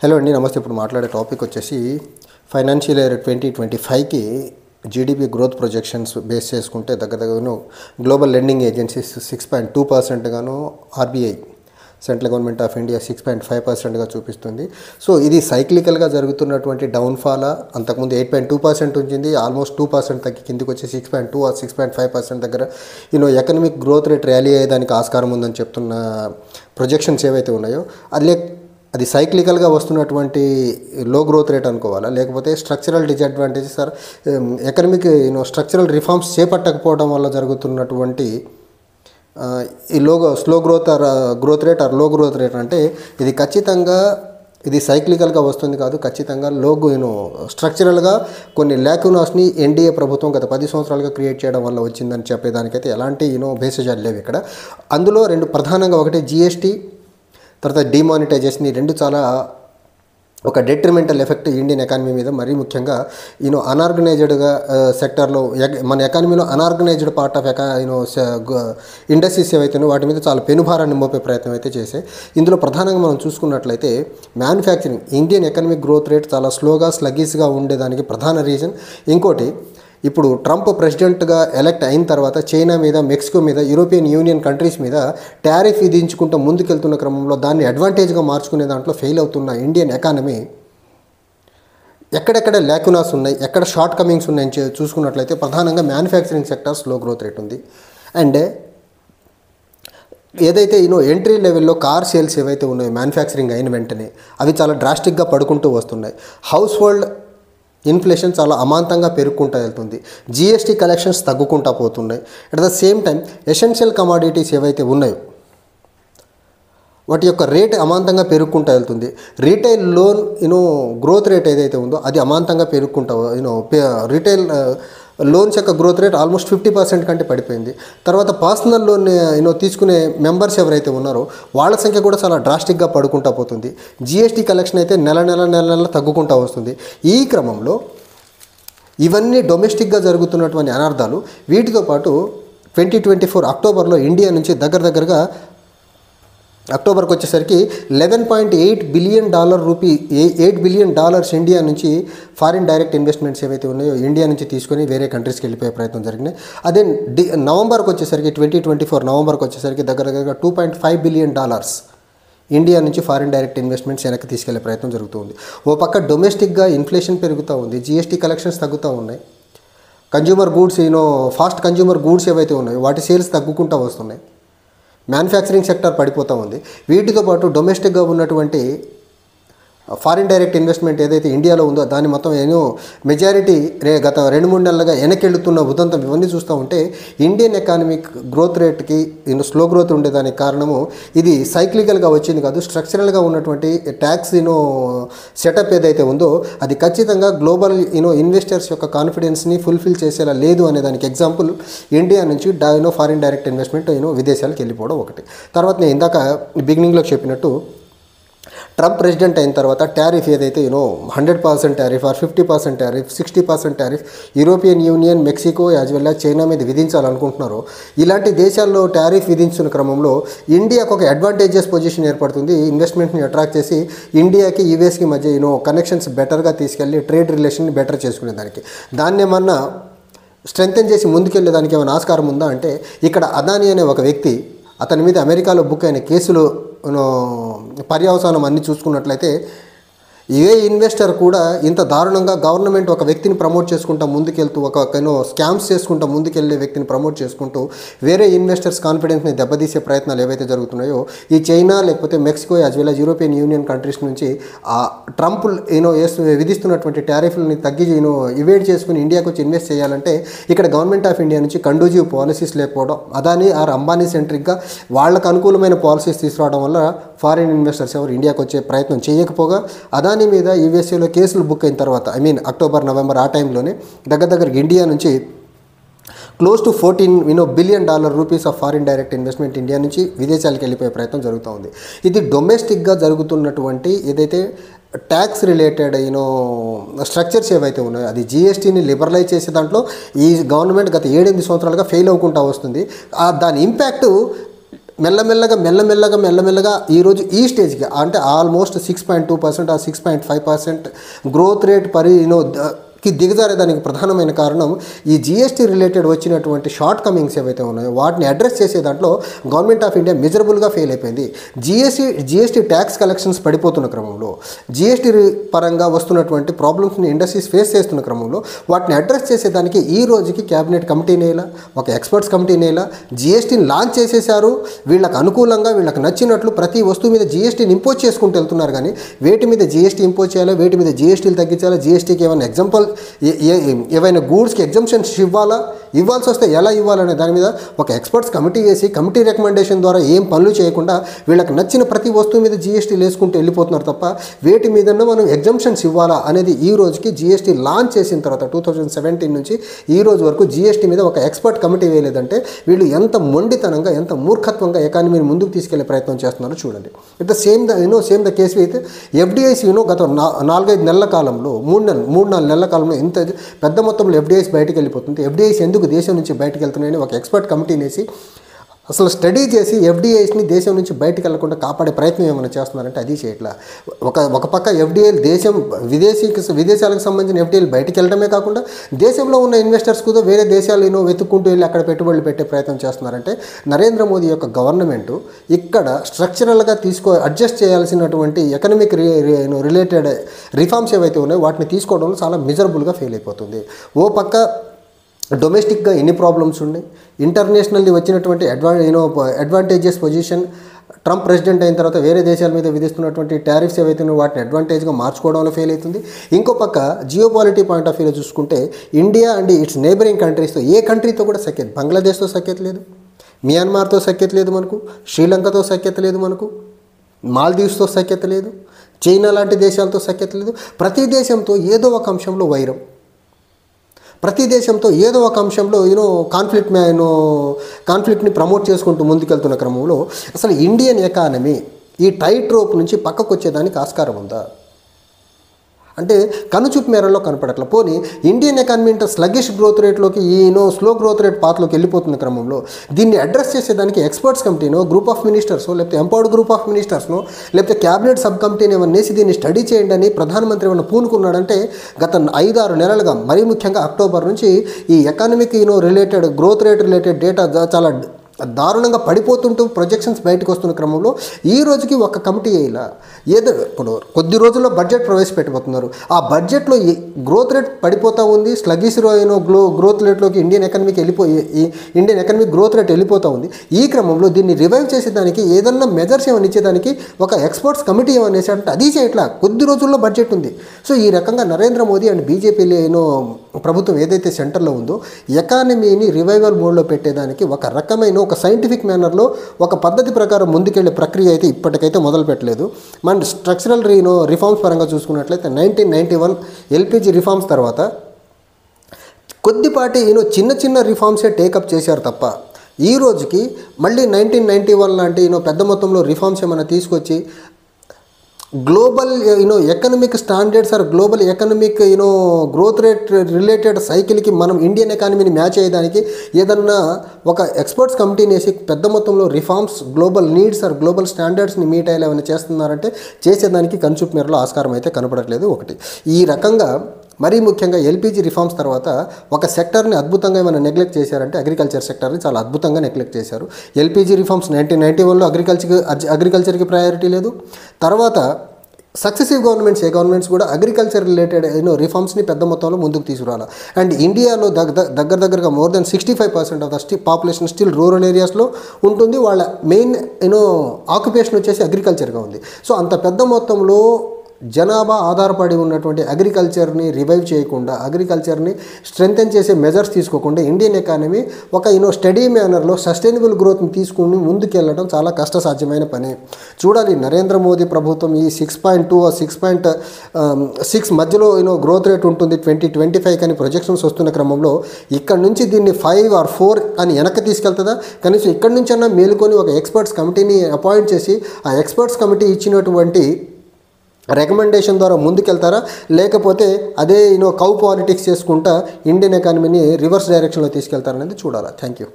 Hello అండి, నమస్తే. ఇప్పుడు మాట్లాడే టాపిక్ వచ్చేసి ఫైనాన్షియల్ ఇయర్ 2025కి జీడిపి గ్రోత్ ప్రొజెక్షన్స్ బేస్ చేసుకుంటే దగ్గరను గ్లోబల్ లెండింగ్ ఏజెన్సీస్ 6.2% గాను, RBI central government of India 6.5%గా చూపిస్తుంది. సో ఇది సైక్లికల్గా జరుగుతున్నటువంటి డౌన్ఫాలా. అంతకుముందు 8.2% ఉంచింది, ఆల్మోస్ట్ 2% తగ్గి కిందికి వచ్చి 6.2 ఆర్ 6.5% దగ్గర ఎకనమిక్ గ్రోత్ రేట్ ర్యాలీ అయ్యేదానికి ఆస్కారం ఉందని చెప్తున్న ప్రొజెక్షన్స్ ఏవైతే ఉన్నాయో అది సైక్లికల్గా వస్తున్నటువంటి లో గ్రోత్ రేట్ అనుకోవాలా, లేకపోతే structural disadvantages or economic structural reforms చేపట్టకపోవడం వల్ల జరుగుతున్నటువంటి ఈ slow growth rate or low growth rate అంటే ఇది ఖచ్చితంగా ఇది సైక్లికల్గా వస్తుంది కాదు. ఖచ్చితంగా స్ట్రక్చరల్గా కొన్ని ల్యాక్యునాస్ని ఎన్డీఏ ప్రభుత్వం గత 10 సంవత్సరాలుగా క్రియేట్ చేయడం వల్ల వచ్చిందని చెప్పేదానికైతే ఎలాంటి బేసిజాలు లేవు ఇక్కడ. అందులో రెండు ప్రధానంగా, ఒకటి జిఎస్టీ, తర్వాత డిమానిటైజేషన్. ఈ రెండు చాలా ఒక డెట్రిమెంటల్ ఎఫెక్ట్ ఇండియన్ ఎకానమీ మీద. మరీ ముఖ్యంగా అనార్గనైజ్డ్గా సెక్టర్లో మన ఎకానమీలో అనార్గనైజ్డ్ పార్ట్ ఆఫ్ ఇండస్ట్రీస్ ఏవైతే వాటి మీద చాలా పెనుభారాన్ని మోపే ప్రయత్నం అయితే చేశాయి. ఇందులో ప్రధానంగా మనం చూసుకున్నట్లయితే manufacturing, Indian economic growth rate చాలా స్లగ్గీస్గా ఉండేదానికి ప్రధాన రీజన్. ఇంకోటి, ఇప్పుడు ట్రంప్ ప్రెసిడెంట్గా ఎలక్ట్ అయిన తర్వాత చైనా మీద, మెక్సికో మీద, యూరోపియన్ యూనియన్ కంట్రీస్ మీద టారిఫ్ విధించుకుంటూ ముందుకెళ్తున్న క్రమంలో దాన్ని అడ్వాంటేజ్గా మార్చుకునే దాంట్లో ఫెయిల్ అవుతున్న ఇండియన్ ఎకానమీ ఎక్కడెక్కడ ల్యాక్యునాస్ ఉన్నాయి, ఎక్కడ షార్ట్ కమింగ్స్ ఉన్నాయని చూసుకున్నట్లయితే ప్రధానంగా మ్యానుఫ్యాక్చరింగ్ సెక్టార్స్ లో గ్రోత్ రేట్ ఉంది. అండ్ ఏదైతే ఎంట్రీ లెవెల్లో కార్ సేల్స్ ఏవైతే ఉన్నాయో మ్యానుఫ్యాక్చరింగ్ అయిన వెంటనే అవి చాలా డ్రాస్టిక్గా పడుకుంటూ వస్తున్నాయి. హౌస్ హోల్డ్ ఇన్ఫ్లేషన్ చాలా అమాంతంగా పెరుగుకుంటూ వెళ్తుంది. జిఎస్టీ కలెక్షన్స్ తగ్గుకుంటూ పోతున్నాయి. At the same time essential commodities ఏవైతే ఉన్నాయో వాటి యొక్క రేట్ అమాంతంగా పెరుగుకుంటూ వెళ్తుంది. రీటైల్ లోన్ గ్రోత్ రేట్ ఏదైతే ఉందో అది అమాంతంగా పెరుగుకుంటా రీటైల్ లోన్స్ యొక్క గ్రోత్ రేట్ ఆల్మోస్ట్ 50% కంటే పడిపోయింది. తర్వాత పర్సనల్ లోన్ తీసుకునే మెంబర్స్ ఎవరైతే ఉన్నారో వాళ్ళ సంఖ్య కూడా చాలా డ్రాస్టిక్గా పడుకుంటా పోతుంది. జిఎస్టీ కలెక్షన్ అయితే నెల తగ్గుకుంటూ వస్తుంది. ఈ క్రమంలో ఇవన్నీ డొమెస్టిక్గా జరుగుతున్నటువంటి అనర్థాలు. వీటితో పాటు 2024 అక్టోబర్లో ఇండియా నుంచి దగ్గరగా అక్టోబర్కి వచ్చేసరికి $11.8 బిలియన్ $8 బిలియన్ ఇండియా నుంచి ఫారిన్ డైరెక్ట్ ఇన్వెస్ట్మెంట్స్ ఏవైతే ఉన్నాయో ఇండియా నుంచి తీసుకొని వేరే కంట్రీస్కి వెళ్ళిపోయే ప్రయత్నం జరిగినాయి. అదే నవంబర్కి వచ్చేసరికి 2024 నవంబర్కి వచ్చేసరికి దగ్గరగా $2.5 బిలియన్ ఇండియా నుంచి ఫారిన్ డైరెక్ట్ ఇన్వెస్ట్మెంట్స్ వెనక్కి తీసుకెళ్లే ప్రయత్నం జరుగుతుంది. ఓ పక్క డొమెస్టిక్గా ఇన్ఫ్లేషన్ పెరుగుతూ ఉంది, జిఎస్టీ కలెక్షన్స్ తగ్గుతూ ఉన్నాయి, consumer goods fast consumer goods ఏవైతే ఉన్నాయో వాటి సేల్స్ తగ్గుకుంటూ వస్తున్నాయి, మ్యానుఫ్యాక్చరింగ్ సెక్టర్ పడిపోతూ ఉంది. వీటితో పాటు డొమెస్టిక్గా ఉన్నటువంటి ఫారిన్ డైరెక్ట్ ఇన్వెస్ట్మెంట్ ఏదైతే ఇండియాలో ఉందో దాని మొత్తం మెజారిటీ గత 2-3 నెలలుగా వెనకెళ్తున్న ఉదంతం ఇవన్నీ చూస్తూ ఉంటే ఇండియన్ ఎకానమిక్ గ్రోత్ రేట్కి స్లో గ్రోత్ ఉండేదానికి కారణము ఇది సైక్లికల్గా వచ్చింది కాదు. స్ట్రక్చరల్గా ఉన్నటువంటి ట్యాక్స్ సెటప్ ఏదైతే ఉందో అది ఖచ్చితంగా గ్లోబల్ ఇన్వెస్టర్స్ యొక్క కాన్ఫిడెన్స్ని ఫుల్ఫిల్ చేసేలా లేదు అనే దానికి ఎగ్జాంపుల్ ఇండియా నుంచి ఫారిన్ డైరెక్ట్ ఇన్వెస్ట్మెంట్ విదేశాలకు వెళ్ళిపోవడం ఒకటి. తర్వాత నేను ఇందాక బిగినింగ్లో చెప్పినట్టు ట్రంప్ ప్రెసిడెంట్ అయిన తర్వాత టారిఫ్ ఏదైతే 100% tariff or 50% tariff, 60% tariff European Union, Mexico as well as China మీద విధించాలనుకుంటున్నారో ఇలాంటి దేశాల్లో టారిఫ్ విధించిన క్రమంలో ఇండియాకు ఒక అడ్వాంటేజెస్ పొజిషన్ ఏర్పడుతుంది. ఇన్వెస్ట్మెంట్ని అట్రాక్ట్ చేసి ఇండియాకి యూఎస్కి మధ్య కనెక్షన్స్ బెటర్గా తీసుకెళ్ళి ట్రేడ్ రిలేషన్ని బెటర్ చేసుకునేదానికి, దాన్ని ఏమన్నా స్ట్రెంగ్తెన్ చేసి ముందుకెళ్ళేదానికి ఏమైనా ఆస్కారం ఉందా అంటే ఇక్కడ అదానీ అనే ఒక వ్యక్తి, అతని మీద అమెరికాలో బుక్ అయిన కేసులు పర్యవసానం అన్నీ చూసుకున్నట్లయితే ఏ ఇన్వెస్టర్ కూడా ఇంత దారుణంగా గవర్నమెంట్ ఒక వ్యక్తిని ప్రమోట్ చేసుకుంటూ ముందుకెళ్తూ స్కామ్స్ చేసుకుంటూ ముందుకెళ్ళే వ్యక్తిని ప్రమోట్ చేసుకుంటూ వేరే ఇన్వెస్టర్స్ కాన్ఫిడెన్స్ని దెబ్బతీసే ప్రయత్నాలు ఏవైతే జరుగుతున్నాయో ఈ చైనా లేకపోతే Mexico as well as European union countries నుంచి ఆ ట్రంప్ విధిస్తున్నటువంటి టారిఫ్లని తగ్గి ఇవేట్ చేసుకుని ఇండియాకి వచ్చి ఇన్వెస్ట్ చేయాలంటే ఇక్కడ గవర్నమెంట్ ఆఫ్ ఇండియా నుంచి కండూజివ్ పాలసీస్ లేకపోవడం, అదానీ ఆర్ అంబానీ సెంట్రిక్గా వాళ్ళకు అనుకూలమైన పాలసీస్ తీసుకురావడం వల్ల ఫారిన్ ఇన్వెస్టర్స్ ఎవరు ఇండియాకి వచ్చే ప్రయత్నం చేయకపోగా అదానీ మీద యూఎస్ఏలో కేసులు బుక్ అయిన తర్వాత అక్టోబర్ నవంబర్ ఆ టైంలోనే దగ్గర ఇండియా నుంచి close to $14 billion of foreign direct investment India నుంచి విదేశాలకు వెళ్ళిపోయే ప్రయత్నం జరుగుతూ ఉంది. ఇది డొమెస్టిక్గా జరుగుతున్నటువంటి ఏదైతే ట్యాక్స్ రిలేటెడ్ స్ట్రక్చర్స్ ఏవైతే ఉన్నాయో అది జిఎస్టీని లిబరలైజ్ చేసే దాంట్లో ఈ గవర్నమెంట్ గత 7-8 సంవత్సరాలుగా ఫెయిల్ అవ్వకుండా వస్తుంది. దాని ఇంపాక్ట్ మెల్లమెల్లగా ఈరోజు ఈ స్టేజ్కి అంటే ఆల్మోస్ట్ 6.2% ఆ 6.5% గ్రోత్ రేట్ కి దిగజారేదానికి ప్రధానమైన కారణం ఈ జీఎస్టీ రిలేటెడ్ వచ్చినటువంటి షార్ట్ కమింగ్స్ ఏవైతే ఉన్నాయో వాటిని అడ్రస్ చేసే దాంట్లో గవర్నమెంట్ ఆఫ్ ఇండియా మిజరబుల్గా ఫెయిల్ అయిపోయింది. జీఎస్టీ ట్యాక్స్ కలెక్షన్స్ పడిపోతున్న క్రమంలో, జీఎస్టీ పరంగా వస్తున్నటువంటి ప్రాబ్లమ్స్ని ఇండస్ట్రీస్ ఫేస్ చేస్తున్న క్రమంలో వాటిని అడ్రస్ చేసేదానికి ఈ రోజుకి క్యాబినెట్ కమిటీనేలా, ఒక ఎక్స్పర్ట్స్ కమిటీనేలా జీఎస్టీని లాంచ్ చేసేశారు. వీళ్ళకి అనుకూలంగా వీళ్ళకి నచ్చినట్లు ప్రతి వస్తువు మీద జీఎస్టీని ఇంపోజ్ చేసుకుంటూ వెళ్తున్నారు. కానీ వేటి మీద జీఎస్టీ ఇంపోజ్ చేయాలి, వేటి మీద జీఎస్టీలు తగ్గించాలి, జీఎస్టీకి ఏమైనా ఎగ్జాంపుల్ ఏవైనా గూడ్స్కి ఎగ్జంప్షన్స్ ఇవ్వాల్సి వస్తే ఎలా ఇవ్వాలనే దాని మీద ఒక ఎక్స్పర్ట్స్ కమిటీ వేసి కమిటీ రికమెండేషన్ ద్వారా ఏం పనులు చేయకుండా వీళ్ళకి నచ్చిన ప్రతి వస్తువు మీద జీఎస్టీలు వేసుకుంటూ వెళ్ళిపోతున్నారు తప్ప వేటి మీదన్నా మనం ఎగ్జంప్షన్స్ ఇవ్వాలా అనేది ఈ రోజుకి జీఎస్టీ లాంచ్ చేసిన తర్వాత 2017 నుంచి ఈ రోజు వరకు జీఎస్టీ మీద ఒక ఎక్స్పర్ట్ కమిటీ వేయలేదంటే వీళ్ళు ఎంత మొండితనంగా ఎంత మూర్ఖత్వంగా ఎకానమీని ముందుకు తీసుకెళ్లే ప్రయత్నం చేస్తున్నారో చూడండి. It the same the case అయితే ఎఫ్డిఐస్ గత 4-5 నెలల కాలంలో 3-4 నెలల కాలంలో ఇంత పెద్ద మొత్తంలో ఎఫ్డిఐస్ బయటకు వెళ్ళిపోతుంది. ఎఫ్డిఐస్ ఎందుకు దేశం నుంచి బయటకు వెళ్తున్నాయని ఒక ఎక్స్పర్ట్ కమిటీని వేసి అసలు స్టడీ చేసి ఎఫ్డిఐస్ని దేశం నుంచి బయటకు వెళ్లకుండా కాపాడే ప్రయత్నం ఏమైనా చేస్తున్నారంటే అది చేయట్లా. ఒక పక్క ఎఫ్డిఐలు విదేశాలకు సంబంధించిన ఎఫ్డిఐలు బయటకు వెళ్ళడమే కాకుండా దేశంలో ఉన్న ఇన్వెస్టర్స్ కూడా వేరే దేశాలు వెతుక్కుంటూ వెళ్ళి అక్కడ పెట్టుబడులు పెట్టే ప్రయత్నం చేస్తున్నారంటే నరేంద్ర మోదీ యొక్క గవర్నమెంట్ ఇక్కడ స్ట్రక్చరల్గా అడ్జస్ట్ చేయాల్సినటువంటి ఎకనామిక్ రిలేటెడ్ రిఫార్మ్స్ ఏవైతే ఉన్నాయో వాటిని తీసుకోవడంలో చాలా మిజరబుల్గా ఫెయిల్ అయిపోతుంది. ఓ పక్క డొమెస్టిక్గా ఎన్ని ప్రాబ్లమ్స్ ఉన్నాయి, ఇంటర్నేషనల్లీ వచ్చినటువంటి అడ్వాంటేజెస్ పొజిషన్, ట్రంప్ ప్రెసిడెంట్ అయిన తర్వాత వేరే దేశాల మీద విధిస్తున్నటువంటి టారిఫ్స్ ఏవైతే ఉన్నాయో వాటిని అడ్వాంటేజ్గా మార్చుకోవడంలో ఫెయిల్ అవుతుంది. ఇంకో పక్క జియోపాలిటీ పాయింట్ ఆఫ్ వ్యూలో చూసుకుంటే ఇండియా అండ్ ఇట్స్ నేబరింగ్ కంట్రీస్తో ఏ కంట్రీతో కూడా సఖ్యత, బంగ్లాదేశ్తో సఖ్యత లేదు, మియాన్మార్తో సఖ్యత లేదు మనకు, శ్రీలంకతో సఖ్యత లేదు మనకు, మాల్దీవ్స్తో సఖ్యత లేదు, చైనా లాంటి దేశాలతో సఖ్యత లేదు. ప్రతి దేశంతో ఏదో ఒక అంశంలో వైరం, ప్రతి దేశంతో ఏదో ఒక అంశంలో కాన్ఫ్లిక్ట్ని ప్రమోట్ చేసుకుంటూ ముందుకెళ్తున్న క్రమంలో అసలు ఇండియన్ ఎకానమీ ఈ టైట్ రోప్ నుంచి పక్కకు వచ్చేదానికి ఆస్కారం ఉందా అంటే కనుచూపు మేరలో కనపడట్ల. పోనీ ఇండియన్ ఎకానమీ అంటే స్లగిష్ గ్రోత్ రేట్లోకి స్లో గ్రోత్ రేట్ పాత్లోకి వెళ్ళిపోతున్న క్రమంలో దీన్ని అడ్రస్ చేసేదానికి ఎక్స్పర్ట్స్ కమిటీనో గ్రూప్ ఆఫ్ మినిస్టర్సో లేకపోతే ఎంపవర్డ్ గ్రూప్ ఆఫ్ మినిస్టర్స్నో లేకపోతే క్యాబినెట్ సబ్ కమిటీని ఏమైనా వేసి దీన్ని స్టడీ చేయండి అని ప్రధానమంత్రి ఏమైనా పూనుకున్నాడంటే గత 5-6 నెలలుగా మరీ ముఖ్యంగా అక్టోబర్ నుంచి ఈ economic related growth rate related data చాలా దారుణంగా పడిపోతుంటూ ప్రొజెక్షన్స్ బయటకు వస్తున్న క్రమంలో ఈ రోజుకి ఒక కమిటీ ఇలా ఏదో ఇప్పుడు కొద్ది రోజుల్లో బడ్జెట్ ప్రవేశపెట్టబోతున్నారు. ఆ బడ్జెట్లో గ్రోత్ రేట్ పడిపోతూ ఉంది, స్లగిష్ గ్రోత్ రేట్లోకి ఇండియన్ ఎకనామిక్ గ్రోత్ రేట్ వెళ్ళిపోతూ ఉంది. ఈ క్రమంలో దీన్ని రివైవ్ చేసేదానికి ఏదన్నా మెజర్స్ ఏమైనా ఇచ్చేదానికి ఒక ఎక్స్పర్ట్స్ కమిటీ ఏమైనా వేసాడంటే అది చేయట్లా. కొద్ది రోజుల్లో బడ్జెట్ ఉంది. సో ఈ రకంగా నరేంద్ర మోదీ అండ్ బీజేపీ ప్రభుత్వం ఏదైతే సెంటర్లో ఉందో ఎకానమీని రివైవల్ మోడ్లో పెట్టేదానికి ఒక రకమైన ఒక సైంటిఫిక్ మేనర్లో ఒక పద్ధతి ప్రకారం ముందుకెళ్లే ప్రక్రియ అయితే ఇప్పటికైతే మొదలు పెట్టలేదు. మన స్ట్రక్చరల్ రిఫార్మ్స్ పరంగా చూసుకున్నట్లయితే 1991 ఎల్పిజి రిఫార్మ్స్ తర్వాత కొద్దిపాటి చిన్న రిఫార్మ్సే టేకప్ చేశారు తప్ప ఈ రోజుకి మళ్ళీ 1991 లాంటి పెద్ద మొత్తంలో రిఫార్మ్స్ ఏమైనా తీసుకొచ్చి global economic standards or global economic growth rate related సైకిల్కి మనం ఇండియన్ ఎకానమీని మ్యాచ్ అయ్యేదానికి ఏదన్నా ఒక ఎక్స్పర్ట్స్ కమిటీని వేసి పెద్ద మొత్తంలో reforms global needs or global స్టాండర్డ్స్ని మీట్ అయ్యేలా ఏమైనా చేస్తున్నారంటే చేసేదానికి కన్సూప్ మేరలో ఆస్కారం అయితే కనపడట్లేదు. ఒకటి ఈ రకంగా మరీ ముఖ్యంగా ఎల్పిజి రిఫార్మ్స్ తర్వాత ఒక సెక్టర్ని అద్భుతంగా ఏమైనా నెగ్లెక్ట్ చేశారంటే అగ్రికల్చర్ సెక్టర్ని చాలా అద్భుతంగా నెగ్లెక్ట్ చేశారు. ఎల్పిజి రిఫార్మ్స్ 1991లో అగ్రికల్చర్కి ప్రయారిటీ లేదు. తర్వాత సక్సెసివ్ గవర్నమెంట్స్ కూడా అగ్రికల్చర్ రిలేటెడ్ రిఫార్మ్స్ని పెద్ద మొత్తంలో ముందుకు తీసుకురావాలి. అండ్ ఇండియాలో దగ్గరగా more than 65% of the population still rural ఏరియాస్లో ఉంటుంది. వాళ్ళ మెయిన్ ఆక్యుపేషన్ వచ్చేసి అగ్రికల్చర్గా ఉంది. సో అంత పెద్ద మొత్తంలో జనాభా ఆధారపడి ఉన్నటువంటి అగ్రికల్చర్ని రివైవ్ చేయకుండా అగ్రికల్చర్ని స్ట్రెంగ్తెన్ చేసే మెజర్స్ తీసుకోకుండా ఇండియన్ ఎకానమీ ఒక స్టడీ మేనర్లో సస్టైనబుల్ గ్రోత్ని తీసుకుని ముందుకెళ్ళడం చాలా కష్టసాధ్యమైన పని. చూడాలి నరేంద్ర మోదీ ప్రభుత్వం ఈ 6.2 6 మధ్యలో గ్రోత్ రేట్ ఉంటుంది 2025 కానీ ప్రొజెక్షన్స్ వస్తున్న క్రమంలో ఇక్కడ నుంచి దీన్ని 5 or 4 అని వెనక్కి తీసుకెళ్తుందా? కనీసం ఇక్కడి నుంచన్నా మేలుకొని ఒక ఎక్స్పర్ట్స్ కమిటీని అపాయింట్ చేసి ఆ ఎక్స్పర్ట్స్ కమిటీ ఇచ్చినటువంటి రికమెండేషన్ ద్వారా ముందుకెళ్తారా, లేకపోతే అదే కౌ పాలిటిక్స్ చేసుకుంటా ఇండియన్ ఎకానమీని రివర్స్ డైరెక్షన్లో తీసుకెళ్తారనేది చూడాలి. Thank you.